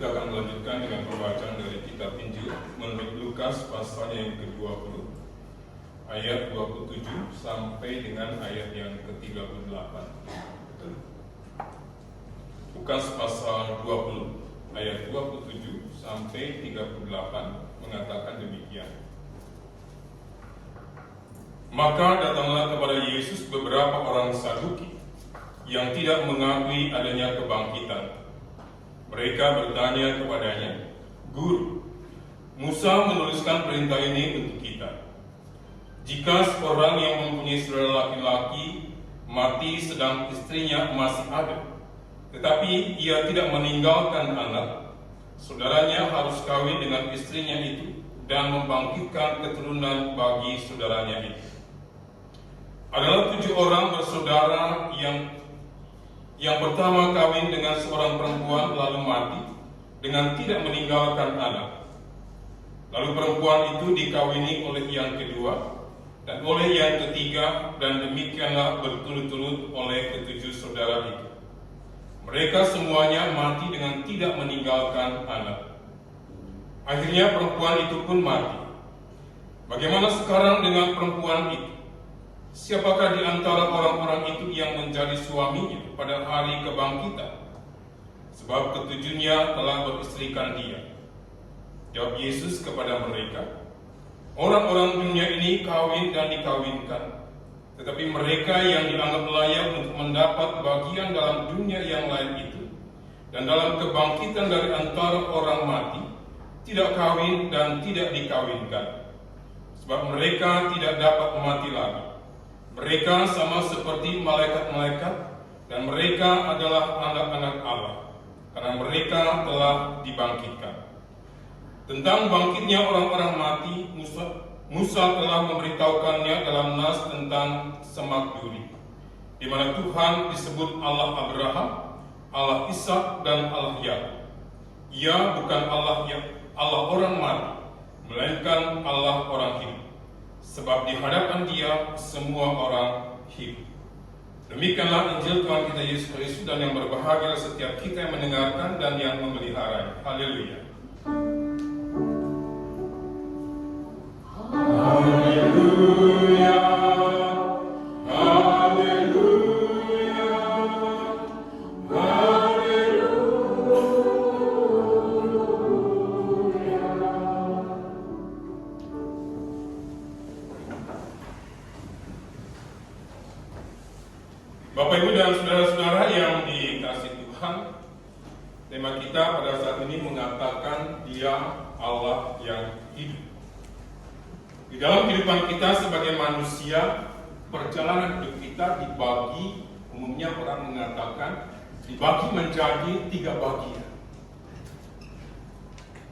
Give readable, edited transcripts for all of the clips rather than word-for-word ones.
kita akan melanjutkan dengan pembacaan dari kitab Injil menurut Lukas pasal yang ke-20 ayat 27 sampai dengan ayat yang ke-38. Lukas pasal 20 ayat 27 sampai 38 mengatakan demikian. Maka datanglah kepada Yesus beberapa orang Saduki yang tidak mengakui adanya kebangkitan. Mereka bertanya kepadanya, "Guru, Musa menuliskan perintah ini untuk kita. Jika seorang yang mempunyai saudara laki-laki mati sedang istrinya masih ada, tetapi ia tidak meninggalkan anak, saudaranya harus kawin dengan istrinya itu dan membangkitkan keturunan bagi saudaranya itu. Adalah 7 orang bersaudara yang pertama kawin dengan seorang perempuan lalu mati dengan tidak meninggalkan anak. Lalu perempuan itu dikawini oleh yang kedua dan oleh yang ketiga, dan demikianlah berturut-turut oleh ke-7 saudara itu. Mereka semuanya mati dengan tidak meninggalkan anak. Akhirnya perempuan itu pun mati. Bagaimana sekarang dengan perempuan itu? Siapakah di antara orang-orang itu yang menjadi suaminya pada hari kebangkitan? Sebab ketujuhnya telah beristrikan dia." Jawab Yesus kepada mereka, "Orang-orang dunia ini kawin dan dikawinkan, tetapi mereka yang dianggap layak untuk mendapat bagian dalam dunia yang lain itu dan dalam kebangkitan dari antara orang mati tidak kawin dan tidak dikawinkan. Sebab mereka tidak dapat mati lagi. Mereka sama seperti malaikat-malaikat dan mereka adalah anak-anak Allah, karena mereka telah dibangkitkan. Tentang bangkitnya orang-orang mati, Musa telah memberitahukannya dalam nas tentang semak duri, di mana Tuhan disebut Allah Abraham, Allah Ishak dan Allah Yakub. Ia bukan Allah orang mati, melainkan Allah orang hidup. Sebab di hadapan Dia semua orang hidup." Demikianlah Injil Tuhan kita Yesus Kristus, dan yang berbahagia setiap kita yang mendengarkan dan yang memelihara. Haleluya. Haleluya. Bapak, Ibu, dan saudara-saudara yang dikasihi Tuhan, tema kita pada saat ini mengatakan Dia Allah yang hidup. Di dalam kehidupan kita sebagai manusia, perjalanan hidup kita dibagi, umumnya orang mengatakan dibagi menjadi 3 bagian.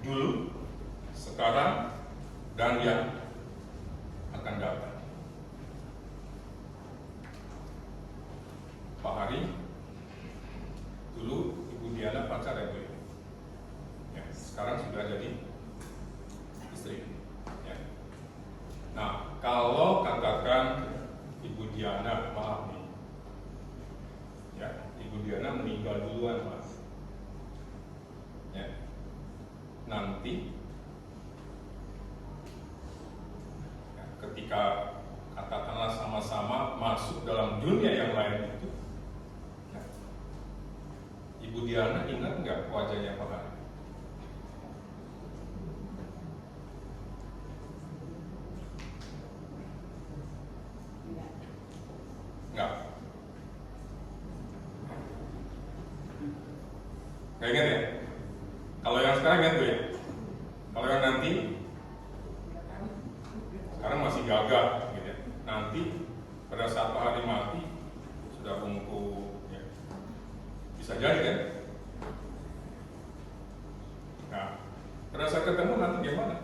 Dulu, sekarang, dan yang akan datang. Pak Hari, dulu Ibu Diana pacar ya, Bu? Ya, sekarang sudah jadi istri. Ya. Nah, kalau katakan Ibu Diana, maaf nih, ya, Ibu Diana meninggal duluan, Mas. Ya. Nanti, ya, ketika katakanlah sama-sama masuk dalam dunia yang lain itu, Ibu Diana ingat nggak wajahnya Pak Hari? Nggak? Nggak ingat ya? Kalau yang sekarang ingat tuh ya? Kalau yang nanti, sekarang masih gagah gitu ya. Nanti pada saat Pak Hari mati sudah bungkuk. Bisa jadi kan? Nah, pada saat ketemu nanti gimana?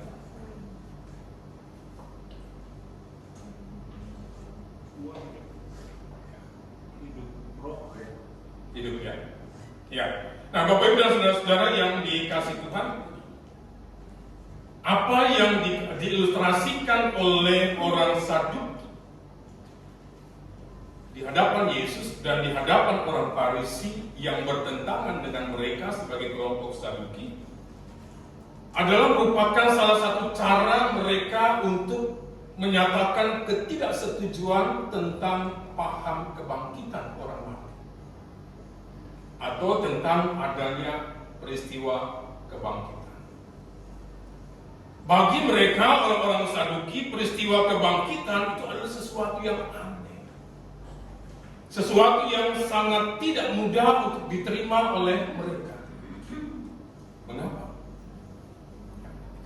Hidup ya. Ya. Nah, Bapak, Ibu, dan saudara-saudara yang dikasihi Tuhan, apa yang diilustrasikan oleh orang Saduk di hadapan Yesus dan di hadapan orang Farisi yang bertentangan dengan mereka sebagai kelompok Saduki adalah merupakan salah satu cara mereka untuk menyatakan ketidaksetujuan tentang paham kebangkitan orang mati atau tentang adanya peristiwa kebangkitan. Bagi mereka orang-orang Saduki, peristiwa kebangkitan itu adalah sesuatu yang aneh, sesuatu yang sangat tidak mudah untuk diterima oleh mereka. Mengapa?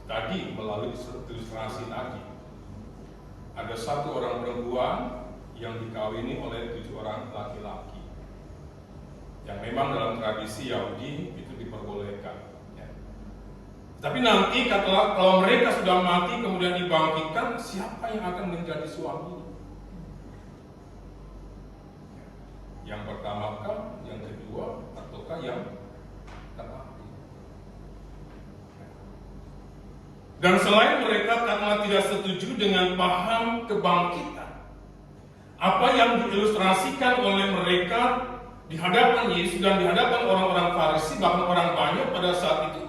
Tadi melalui ilustrasi tadi, ada satu orang perempuan yang dikawini oleh 7 orang laki-laki, yang memang dalam tradisi Yahudi itu diperbolehkan. Tapi nanti kalau mereka sudah mati kemudian dibangkitkan, siapa yang akan menjadi suami? Yang pertama kah, yang kedua, ataukah yang terakhir? Dan selain mereka karena tidak setuju dengan paham kebangkitan, apa yang diilustrasikan oleh mereka di hadapan Yesus dan di hadapan orang-orang Farisi, bahkan orang banyak pada saat itu,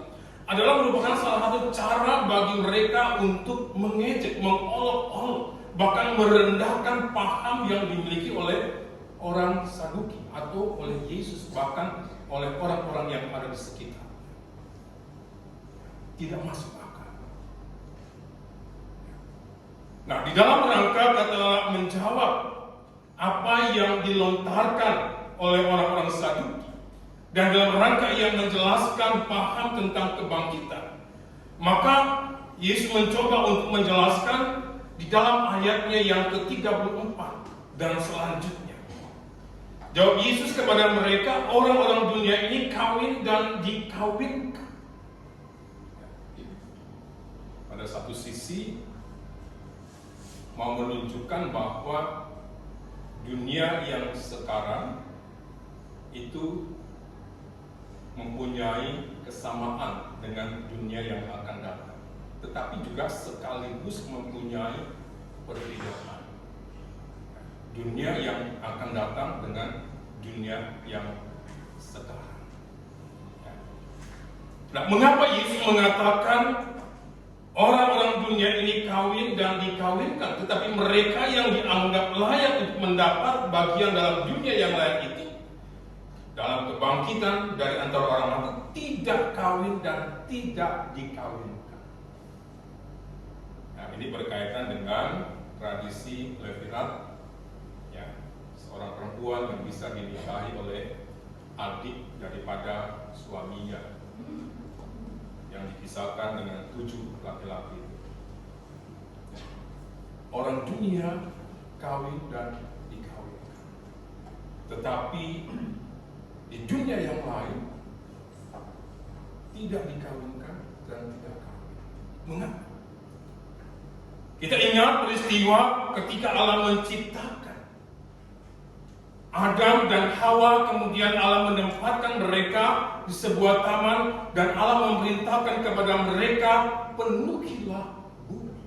adalah merupakan salah satu cara bagi mereka untuk mengejek, mengolok-olok, bahkan merendahkan paham yang dimiliki oleh orang Saduki atau oleh Yesus, bahkan oleh orang-orang yang ada di sekitar. Tidak masuk akal. Nah, di dalam rangka katakanlah menjawab apa yang dilontarkan oleh orang-orang Saduki, dan dalam rangka yang menjelaskan paham tentang kebangkitan, maka Yesus mencoba untuk menjelaskan di dalam ayatnya yang ke-34 dan selanjutnya. Jawab Yesus kepada mereka, orang-orang dunia ini kawin dan dikawinkan. Pada satu sisi mau menunjukkan bahwa dunia yang sekarang itu mempunyai kesamaan dengan dunia yang akan datang, tetapi juga sekaligus mempunyai perbedaan. Dunia yang akan datang dengan dunia yang sekarang. Nah, mengapa Yesus mengatakan orang-orang dunia ini kawin dan dikawinkan, tetapi mereka yang dianggap layak untuk mendapat bagian dalam dunia yang lain itu, dalam kebangkitan dari antara orang mati, tidak kawin dan tidak dikawinkan. Nah, ini berkaitan dengan tradisi Levirat, ya, seorang perempuan yang bisa dinikahi oleh adik daripada suaminya, yang dikisahkan dengan 7 laki-laki. Orang dunia kawin dan dikawinkan, tetapi di dunia yang lain tidak dikawinkan dan tidak kawin. Mengapa? Kita ingat peristiwa ketika Allah menciptakan Adam dan Hawa, kemudian Allah menempatkan mereka di sebuah taman dan Allah memerintahkan kepada mereka, penuhilah bumi.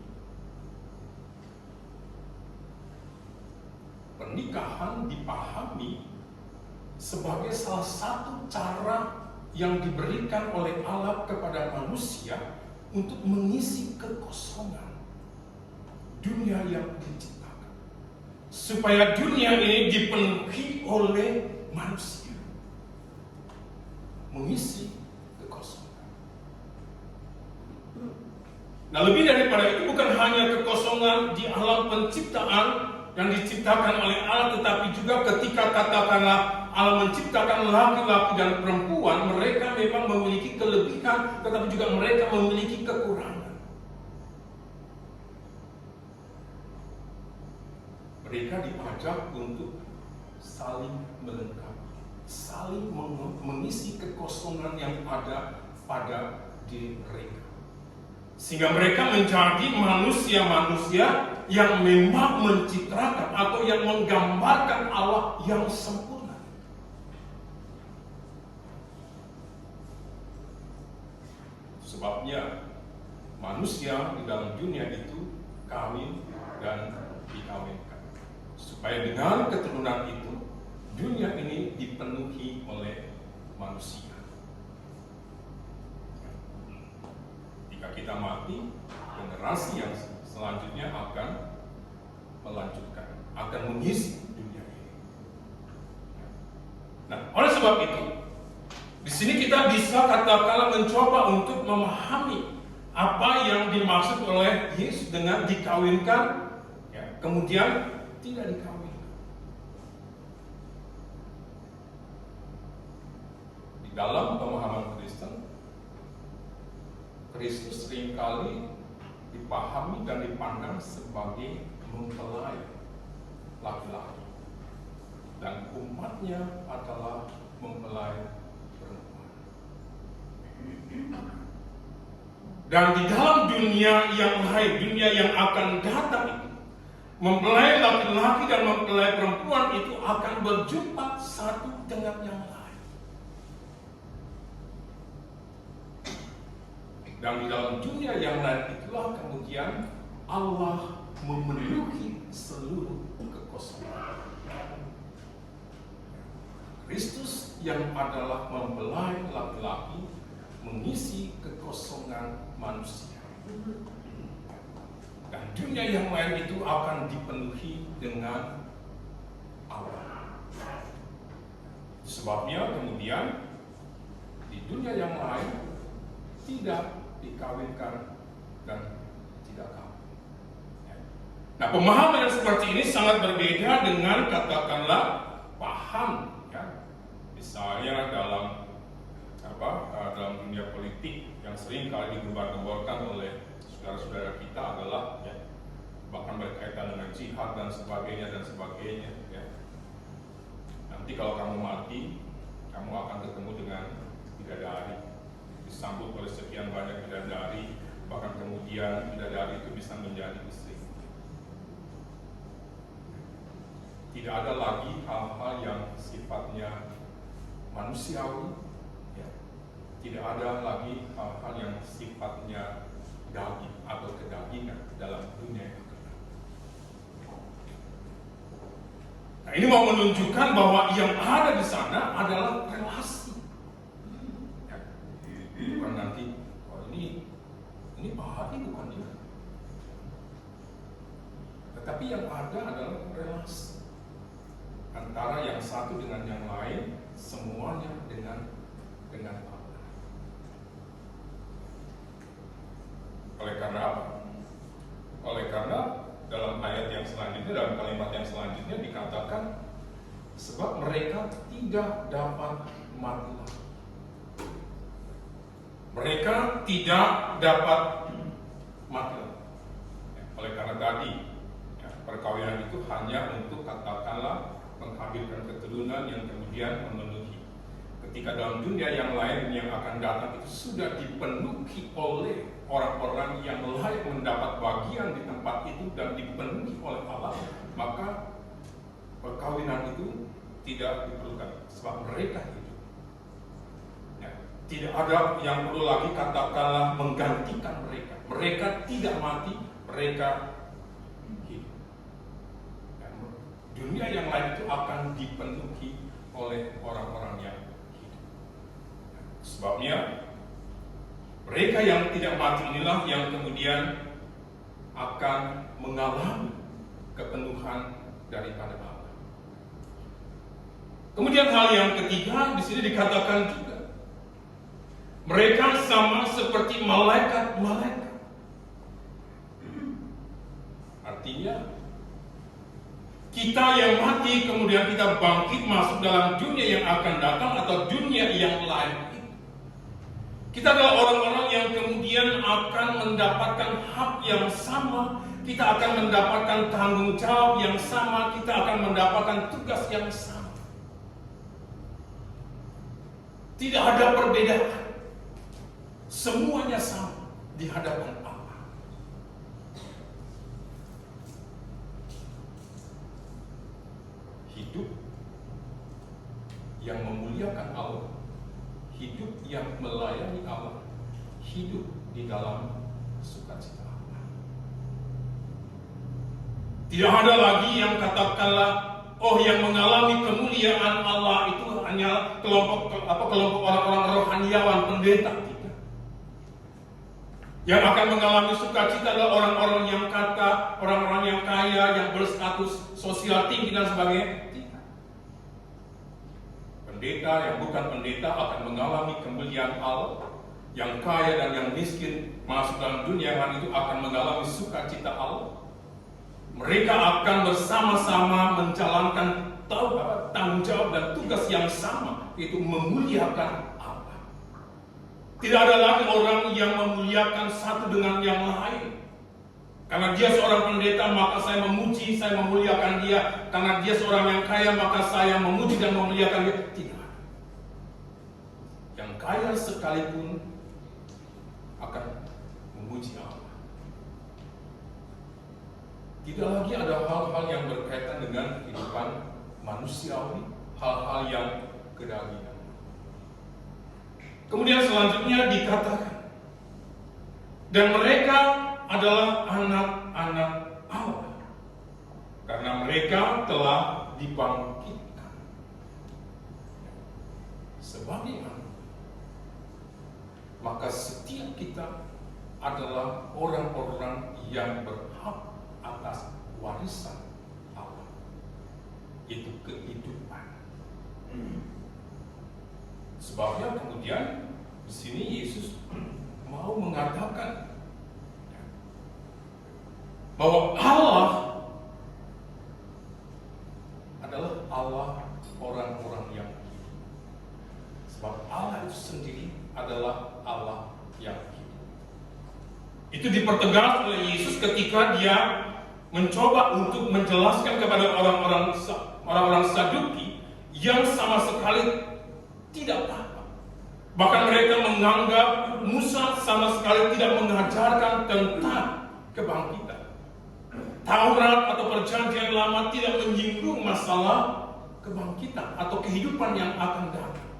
Pernikahan dipahami sebagai salah satu cara yang diberikan oleh Allah kepada manusia untuk mengisi kekosongan dunia yang diciptakan, supaya dunia ini dipenuhi oleh manusia, mengisi kekosongan. Nah, lebih daripada itu, bukan hanya kekosongan di alam penciptaan yang diciptakan oleh Allah, tetapi juga ketika katakanlah Allah menciptakan laki-laki dan perempuan, mereka memang memiliki kelebihan, tetapi juga mereka memiliki kekurangan. Mereka diajak untuk saling melengkapi, saling mengisi kekosongan yang ada pada diri mereka, sehingga mereka menjadi manusia-manusia yang memang mencitrakan atau yang menggambarkan Allah yang sempurna. Sebabnya manusia di dalam dunia itu kawin dan dikawinkan, supaya dengan keturunan itu dunia ini dipenuhi oleh manusia. Jika kita mati, generasi yang selanjutnya akan melanjutkan, akan mengisi dunia ini. Nah, oleh sebab itu, di sini kita bisa katakanlah mencoba untuk memahami apa yang dimaksud oleh Yesus dengan dikawinkan, ya, kemudian tidak dikawinkan. Di dalam pemahaman Kristen, Kristus seringkali dipahami dan dipandang sebagai mempelai laki-laki, dan umatnya adalah mempelai perempuan. Dan di dalam dunia yang lain, dunia yang akan datang itu, mempelai laki-laki dan mempelai perempuan itu akan berjumpa satu dengan yang lain. Dan di dalam dunia yang lain itulah kemudian Allah memenuhi seluruh kekosongan. Kristus yang adalah mempelai laki-laki mengisi kekosongan manusia. Dan dunia yang lain itu akan dipenuhi dengan Allah. Sebabnya kemudian di dunia yang lain tidak dikawinkan dan tidak kawin. Nah, pemahaman yang seperti ini sangat berbeda dengan katakanlah paham, ya, misalnya dalam dunia politik yang sering kali digembar-gemborkan oleh saudara-saudara kita adalah, ya, bahkan berkaitan dengan jihad dan sebagainya. Ya. Nanti kalau kamu mati, kamu akan ketemu dengan bidadari, disambut oleh sekian banyak bidadari, bahkan kemudian bidadari itu bisa menjadi istri. Tidak ada lagi hal-hal yang sifatnya manusiawi, ya. Tidak ada lagi hal-hal yang sifatnya daging atau kedagingan dalam dunia itu. Nah, ini mau menunjukkan bahwa yang ada di sana adalah relasi. Bukan nanti, oh ini Pak Hadi bukan dia. Tetapi yang ada adalah relasi antara yang satu dengan yang lain, semuanya dengan Allah. Oleh karena apa? Oleh karena dalam ayat yang selanjutnya, dalam kalimat yang selanjutnya dikatakan, sebab mereka tidak dapat mati lagi. Mereka tidak dapat mati lagi. Oleh karena tadi, ya, perkawinan itu hanya untuk katakanlah menghadirkan keturunan yang kemudian memenuhi. Ketika dalam dunia yang lain yang akan datang itu sudah dipenuhi oleh orang-orang yang layak mendapat bagian di tempat itu dan dipenuhi oleh Allah, maka perkawinan itu tidak diperlukan sebab mereka hidup. Ya, tidak ada yang perlu lagi katakanlah menggantikan mereka. Mereka tidak mati, mereka hidup. Dunia yang lain itu akan dipenuhi oleh orang-orang yang hidup. Sebabnya mereka yang tidak mati inilah yang kemudian akan mengalami kepenuhan daripada Allah. Kemudian hal yang ketiga di sini dikatakan juga, mereka sama seperti malaikat-malaikat. Artinya kita yang mati kemudian kita bangkit masuk dalam dunia yang akan datang atau dunia yang lain. Kita adalah orang-orang yang kemudian akan mendapatkan hak yang sama, kita akan mendapatkan tanggung jawab yang sama, kita akan mendapatkan tugas yang sama. Tidak ada perbedaan. Semuanya sama di hadapan Allah. Hidup yang memuliakan Allah, hidup yang melayani Allah, hidup di dalam sukacita Allah. Tidak ada lagi yang katakanlah, oh yang mengalami kemuliaan Allah itu hanya kelompok orang-orang rohaniawan, pendeta. Tidak. Yang akan mengalami sukacita adalah orang-orang yang kata, orang-orang yang kaya, yang berstatus sosial tinggi dan sebagainya. Tidak. Pendeta yang bukan pendeta akan mengalami kemuliaan Allah. Yang kaya dan yang miskin masuk dalam dunia yang itu akan mengalami sukacita Allah. Mereka akan bersama-sama menjalankan tanggung jawab dan tugas yang sama, yaitu memuliakan Allah. Tidak ada lagi orang yang memuliakan satu dengan yang lain. Karena dia seorang pendeta, maka saya memuji, saya memuliakan dia. Karena dia seorang yang kaya, maka saya memuji dan memuliakan dia. Tidak. Yang kaya sekalipun akan memuji Allah. Tidak lagi ada hal-hal yang berkaitan dengan kehidupan manusiawi, hal-hal yang kedagingan. Kemudian selanjutnya dikatakan, dan mereka adalah anak-anak Allah, karena mereka telah dibangkitkan sebagai anak. Maka setiap kita adalah orang-orang yang berhak atas warisan Allah, yaitu kehidupan. Sebabnya kemudian di sini Yesus mau mengatakan bahwa Allah adalah Allah orang-orang yang hidup. Sebab Allah itu sendiri adalah Allah yang hidup. Itu dipertegas oleh Yesus ketika dia mencoba untuk menjelaskan kepada orang-orang Saduki yang sama sekali tidak paham. Bahkan mereka menganggap Musa sama sekali tidak mengajarkan tentang kebangkitan. Taurat atau Perjanjian Lama tidak menyinggung masalah kebangkitan atau kehidupan yang akan datang.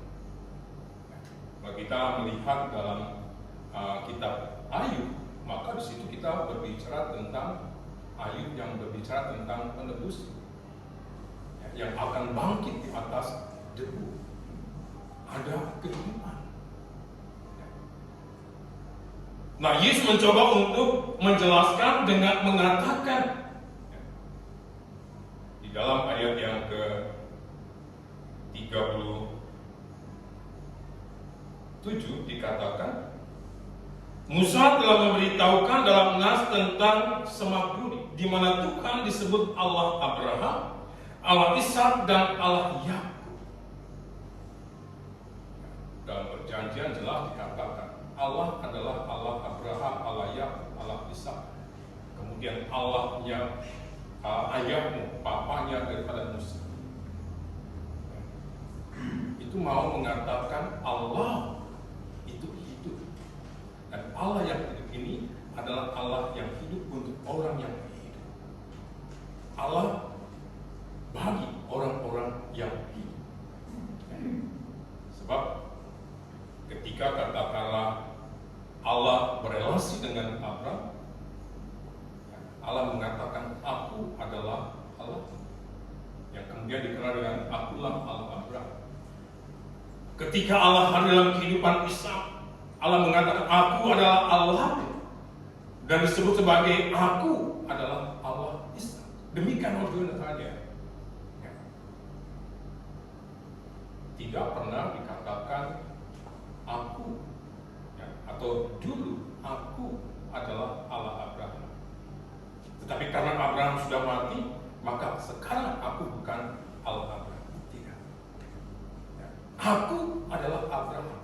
Kalau kita melihat dalam kitab Ayub, maka di situ kita berbicara tentang Ayub yang berbicara tentang penebus yang akan bangkit di atas debu. Ada kehidupan. Nah, Yesus mencoba untuk menjelaskan dengan mengatakan di dalam ayat yang ke-37 dikatakan, Musa telah memberitahukan dalam nas tentang semak bumi, di mana Tuhan disebut Allah Abraham, Allah Ishak dan Allah Yakub. Dalam perjanjian jelas dikatakan Allah adalah Allah Abraham, Allah Yakub, Allah Ishak. Kemudian Allahnya ayahmu, papanya daripada Musa. Itu mau mengatakan Allah itu hidup. Dan Allah yang hidup ini adalah Allah yang hidup untuk orang yang hidup. Allah bagi orang-orang yang hidup. Sebab ketika katakanlah Allah berelasi dengan Abraham, Allah mengatakan aku adalah Allah, yang kemudian dikenal dengan akulah Allah Abraham. Ketika Allah hadir dalam kehidupan Ishak, Allah mengatakan aku adalah Allah, dan disebut sebagai aku adalah Allah Ishak. Demikian ordenannya. Tidak pernah dikatakan aku atau dulu aku adalah Allah Abraham. Tetapi karena Abraham sudah mati, maka sekarang aku bukan Allah Abraham. Tidak. Aku adalah Abraham.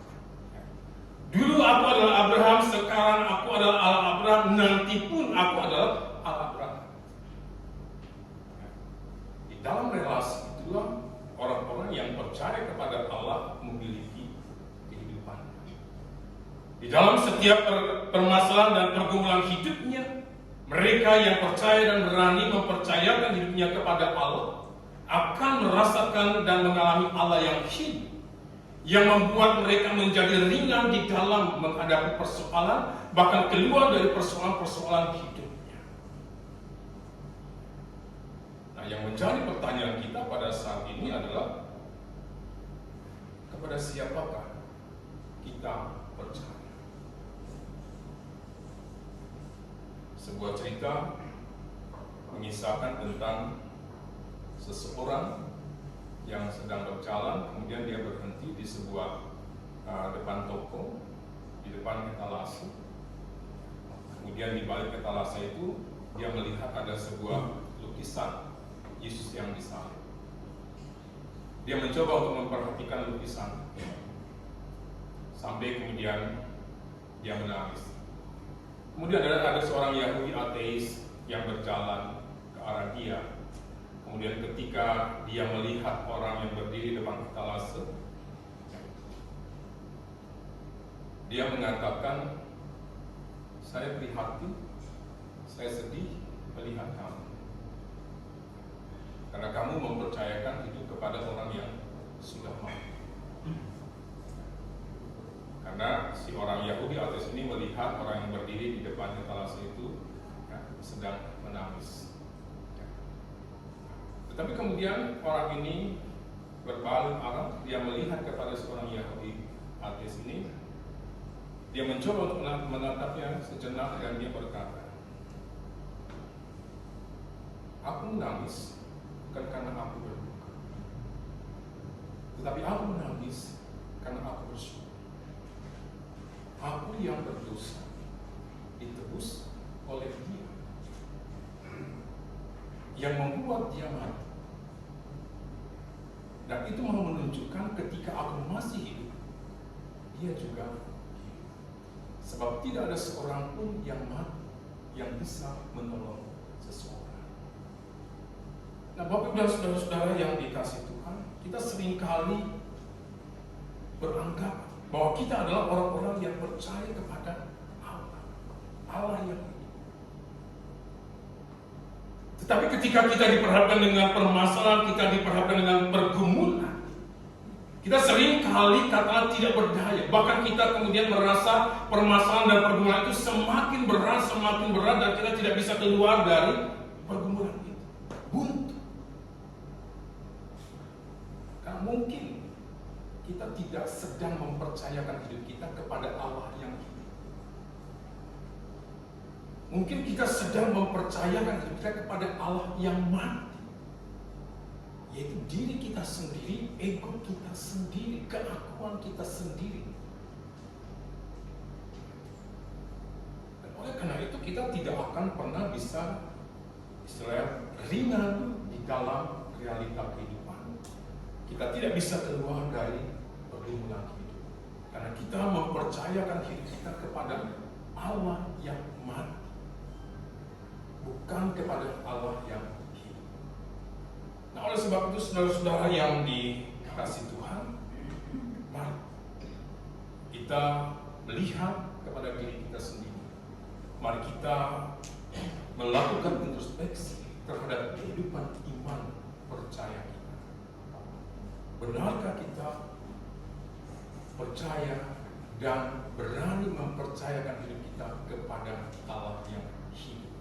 Dulu aku adalah Abraham, sekarang aku adalah Allah Abraham, nanti pun aku adalah Allah Abraham. Di dalam relasi itulah orang-orang yang percaya kepada Allah memiliki kehidupan. Di dalam setiap permasalahan dan pergumulan hidupnya, mereka yang percaya dan berani mempercayakan hidupnya kepada Allah akan merasakan dan mengalami Allah yang hidup, yang membuat mereka menjadi ringan di dalam menghadapi persoalan, bahkan keluar dari persoalan-persoalan hidupnya. Nah, yang menjadi pertanyaan kita pada saat ini adalah kepada siapakah kita percaya? Sebuah cerita mengisahkan tentang seseorang yang sedang berjalan, kemudian dia berhenti di sebuah depan toko, di depan etalase. Kemudian di balik etalase itu dia melihat ada sebuah lukisan Yesus yang disalib. Dia mencoba untuk memperhatikan lukisan, sampai kemudian dia menangis. Kemudian ada seorang Yahudi ateis yang berjalan ke arah dia. Kemudian ketika dia melihat orang yang berdiri depan etalase, dia mengatakan, "Saya prihatin, saya sedih melihat kamu. Karena kamu mempercayakan itu kepada orang yang sudah mati." Karena si orang Yahudi ateis ini melihat orang yang berdiri di depan etalase itu sedang menangis. Tetapi kemudian orang ini berbalik arah, dia melihat kepada seorang Yahudi ateis ini. Dia mencoba untuk menatapnya sejenak dan dia berkata, "Aku menangis bukan karena aku berduka, tetapi aku menangis karena aku bersyukur. Aku yang berdosa ditebus oleh Dia yang membuat Dia mati. Dan itu mau menunjukkan ketika aku masih hidup, Dia juga hidup. Sebab tidak ada seorang pun yang mati yang bisa menolong seseorang." Nah, Bapak dan saudara-saudara yang dikasihi Tuhan, kita seringkali beranggap bahwa kita adalah orang-orang yang percaya kepada Allah yang hidup. Tetapi ketika kita diperhadapkan dengan permasalahan, kita diperhadapkan dengan pergumulan, kita seringkali katakan tidak berdaya. Bahkan kita kemudian merasa permasalahan dan pergumulan itu semakin berat, dan kita tidak bisa keluar dari pergumulan itu. Buntu. Karena mungkin kita tidak sedang mempercayakan hidup kita kepada Allah yang hidup. Mungkin kita sedang mempercayakan hidup kita kepada Allah yang mati, yaitu diri kita sendiri, ego kita sendiri, keakuan kita sendiri. Dan oleh karena itu kita tidak akan pernah bisa ringan di dalam realita kehidupan. Kita tidak bisa keluar dari pergumulan hidup karena kita mempercayakan hidup kita kepada Allah yang mati, bukan kepada Allah yang hidup. Nah, oleh sebab itu saudara-saudara yang dikasihi Tuhan, mari kita melihat kepada diri kita sendiri. Mari kita melakukan introspeksi terhadap kehidupan iman percaya kita. Benarkah kita percaya dan berani mempercayakan hidup kita kepada Allah yang hidup?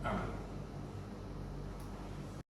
Amin.